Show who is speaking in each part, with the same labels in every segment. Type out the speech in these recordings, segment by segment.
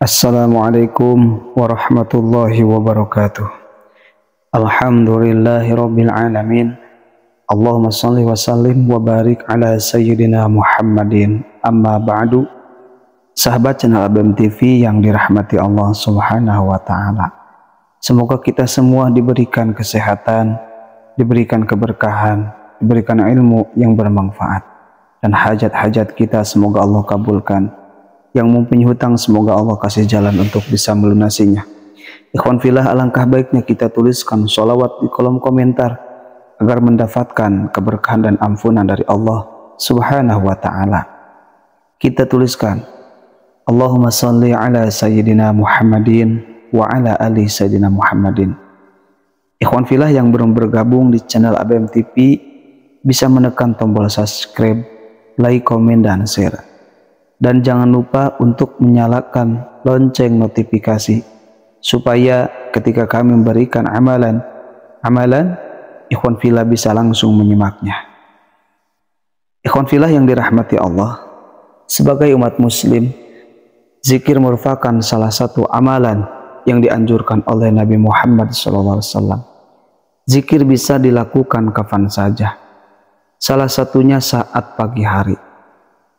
Speaker 1: Assalamualaikum warahmatullahi wabarakatuh. Alhamdulillahirabbil alamin. Allahumma shalli wa sallim wa barik ala sayyidina Muhammadin. Amma ba'du. Sahabat channel ABM TV yang dirahmati Allah Subhanahu wa taala. Semoga kita semua diberikan kesehatan, diberikan keberkahan, diberikan ilmu yang bermanfaat, dan hajat-hajat kita semoga Allah kabulkan. Yang mempunyai hutang semoga Allah kasih jalan untuk bisa melunasinya. Ikhwan fillah, alangkah baiknya kita tuliskan sholawat di kolom komentar agar mendapatkan keberkahan dan ampunan dari Allah Subhanahu wa ta'ala. Kita tuliskan Allahumma shalli ala sayyidina Muhammadin wa ala ali sayyidina Muhammadin. Ikhwan fillah yang belum bergabung di channel ABM TV bisa menekan tombol subscribe, like, komen, dan share. Dan jangan lupa untuk menyalakan lonceng notifikasi supaya ketika kami memberikan amalan ikhwan fillah bisa langsung menyimaknya. Ikhwan fillah yang dirahmati Allah, sebagai umat muslim, zikir merupakan salah satu amalan yang dianjurkan oleh Nabi Muhammad SAW. Zikir bisa dilakukan kapan saja, salah satunya saat pagi hari.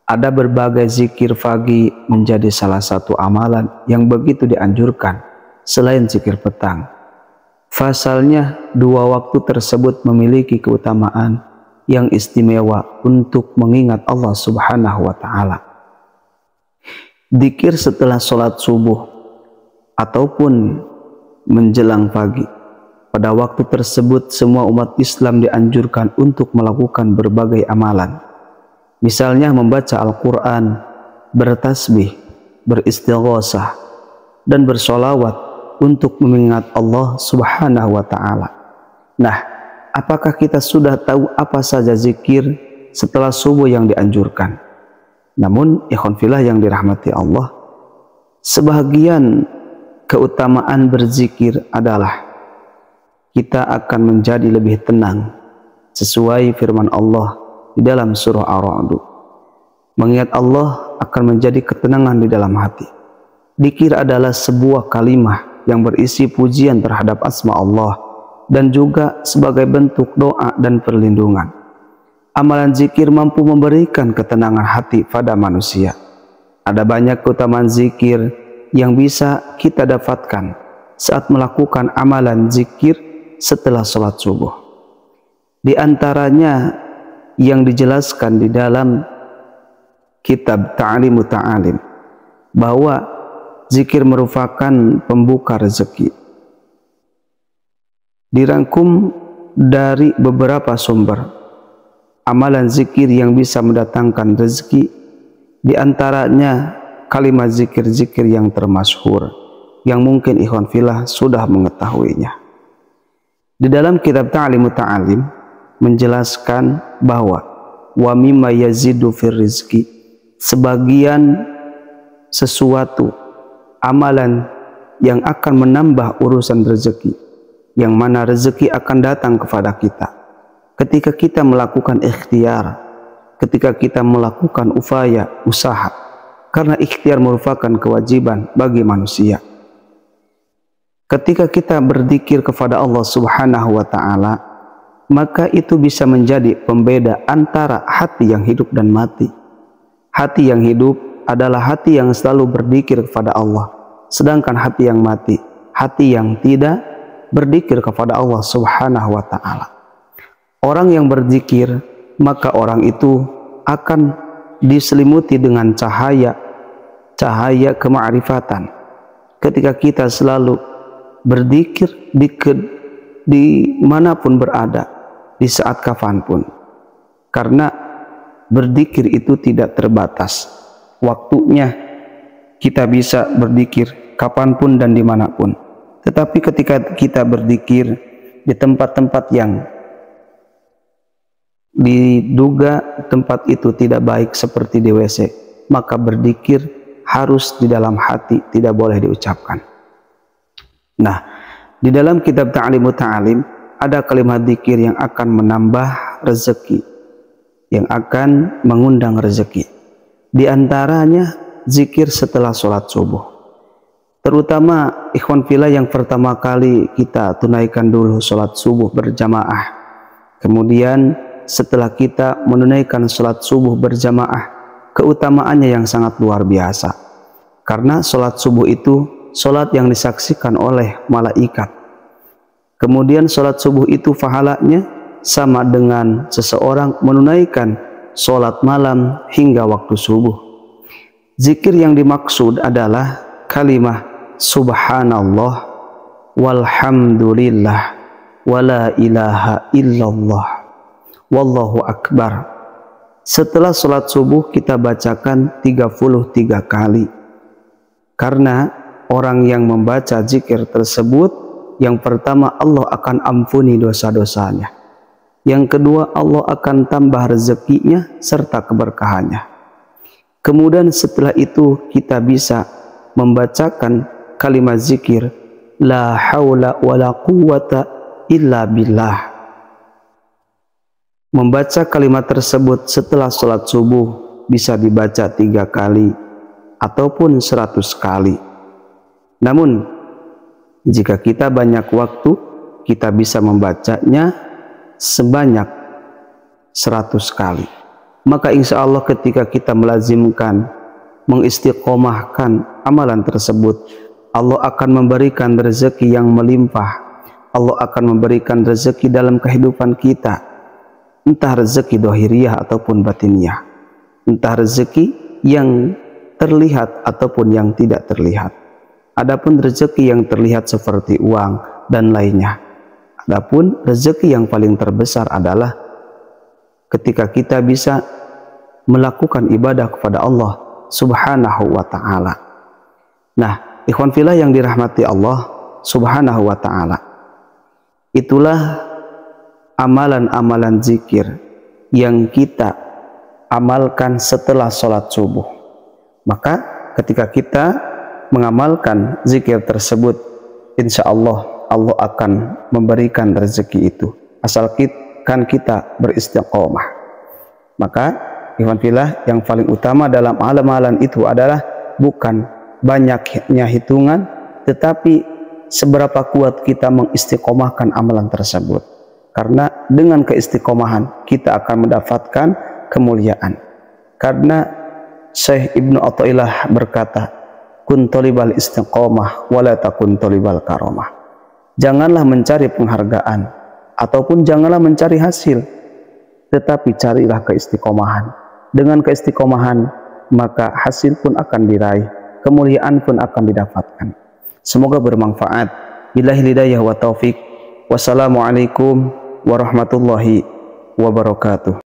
Speaker 1: Ada berbagai zikir pagi menjadi salah satu amalan yang begitu dianjurkan selain zikir petang. Pasalnya, dua waktu tersebut memiliki keutamaan yang istimewa untuk mengingat Allah Subhanahu wa ta'ala. Zikir setelah sholat subuh ataupun menjelang pagi, pada waktu tersebut semua umat Islam dianjurkan untuk melakukan berbagai amalan. Misalnya membaca Al-Quran, bertasbih, beristighosah, dan bersolawat untuk mengingat Allah Subhanahu wa ta'ala. Nah, apakah kita sudah tahu apa saja zikir setelah subuh yang dianjurkan? Namun, ikhwan fillah yang dirahmati Allah, sebahagian keutamaan berzikir adalah kita akan menjadi lebih tenang sesuai firman Allah di dalam surah Ar-Ra'd. Mengingat Allah akan menjadi ketenangan di dalam hati. Dzikir adalah sebuah kalimah yang berisi pujian terhadap asma Allah dan juga sebagai bentuk doa dan perlindungan. Amalan zikir mampu memberikan ketenangan hati pada manusia. Ada banyak keutamaan zikir yang bisa kita dapatkan saat melakukan amalan zikir setelah sholat subuh. Di antaranya yang dijelaskan di dalam kitab Ta'limu Ta'alim bahwa zikir merupakan pembuka rezeki. Dirangkum dari beberapa sumber amalan zikir yang bisa mendatangkan rezeki, di antaranya kalimat zikir-zikir yang termasyhur yang mungkin ikhwan fillah sudah mengetahuinya. Di dalam kitab Ta'limu Ta'alim menjelaskan bahwa wa mimma yazidu fir rizki, sebagian sesuatu amalan yang akan menambah urusan rezeki, yang mana rezeki akan datang kepada kita ketika kita melakukan ikhtiar, ketika kita melakukan usaha, karena ikhtiar merupakan kewajiban bagi manusia. Ketika kita berzikir kepada Allah Subhanahu wa ta'ala, maka itu bisa menjadi pembeda antara hati yang hidup dan mati. Hati yang hidup adalah hati yang selalu berzikir kepada Allah, sedangkan hati yang mati, hati yang tidak berzikir kepada Allah Subhanahu wa ta'ala. Orang yang berzikir, maka orang itu akan diselimuti dengan cahaya kemakrifatan. Ketika kita selalu berzikir di manapun berada, di saat kapanpun, karena berzikir itu tidak terbatas waktunya. Kita bisa berzikir kapanpun dan dimanapun, tetapi ketika kita berzikir di tempat-tempat yang diduga tempat itu tidak baik seperti di WC, maka berzikir harus di dalam hati, tidak boleh diucapkan. Nah, di dalam kitab Ta'limu Ta'alim ada kalimat zikir yang akan menambah rezeki, yang akan mengundang rezeki. Di antaranya zikir setelah sholat subuh. Terutama ikhwan fillah yang pertama kali kita tunaikan dulu sholat subuh berjamaah. Kemudian setelah kita menunaikan sholat subuh berjamaah, keutamaannya yang sangat luar biasa. Karena sholat subuh itu sholat yang disaksikan oleh malaikat. Kemudian sholat subuh itu pahalanya sama dengan seseorang menunaikan sholat malam hingga waktu subuh. Zikir yang dimaksud adalah kalimah subhanallah walhamdulillah wala ilaha illallah wallahu akbar. Setelah sholat subuh kita bacakan 33 kali. Karena orang yang membaca zikir tersebut, yang pertama Allah akan ampuni dosa-dosanya. Yang kedua Allah akan tambah rezekinya serta keberkahannya. Kemudian setelah itu kita bisa membacakan kalimat zikir la haula wala quwwata illa billah. Membaca kalimat tersebut setelah sholat subuh bisa dibaca 3 kali ataupun 100 kali. Namun jika kita banyak waktu, kita bisa membacanya sebanyak 100 kali. Maka insya Allah ketika kita melazimkan, mengistiqomahkan amalan tersebut, Allah akan memberikan rezeki yang melimpah. Allah akan memberikan rezeki dalam kehidupan kita, entah rezeki dohiriyah ataupun batiniyah, entah rezeki yang terlihat ataupun yang tidak terlihat. Adapun rezeki yang terlihat seperti uang dan lainnya. Adapun rezeki yang paling terbesar adalah ketika kita bisa melakukan ibadah kepada Allah Subhanahu wa ta'ala. Nah, ikhwan fillah yang dirahmati Allah Subhanahu wa ta'ala, itulah amalan-amalan zikir yang kita amalkan setelah sholat subuh. Maka ketika kita mengamalkan zikir tersebut, insya Allah Allah akan memberikan rezeki itu, asalkan kita beristiqomah. Maka ikhwan fillah yang paling utama dalam amalan itu adalah bukan banyaknya hitungan, tetapi seberapa kuat kita mengistiqomahkan amalan tersebut. Karena dengan keistiqomahan kita akan mendapatkan kemuliaan. Karena Syekh Ibnu Athaillah berkata, kun tolibal istiqomah wala takun tolibal karomah. Janganlah mencari penghargaan ataupun janganlah mencari hasil, tetapi carilah keistiqomahan. Dengan keistiqomahan maka hasil pun akan diraih, kemuliaan pun akan didapatkan. Semoga bermanfaat. Billahi hidayah wa taufik. Wassalamualaikum warahmatullahi wabarakatuh.